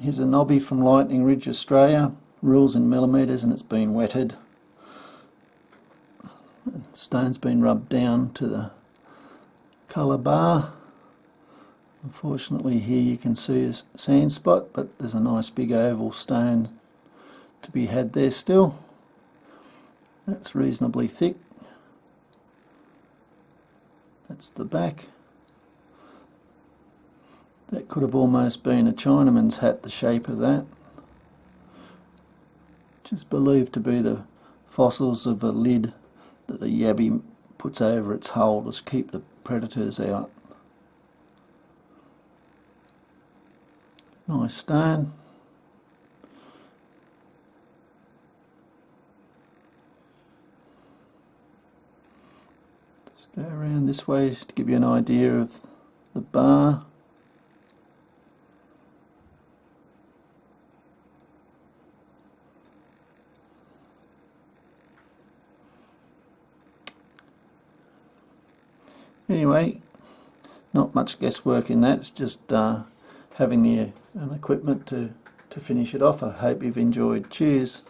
Here's a Nobby from Lightning Ridge, Australia. Rules in millimetres and it's been wetted. Stone's been rubbed down to the colour bar. Unfortunately here you can see a sand spot, but there's a nice big oval stone to be had there still. That's reasonably thick. That's the back. That could have almost been a Chinaman's hat, the shape of that. Which is believed to be the fossils of a lid that the yabby puts over its hull to keep the predators out. Nice stone. Just go around this way just to give you an idea of the bar. Anyway, not much guesswork in that, it's just having the equipment to finish it off. I hope you've enjoyed. Cheers.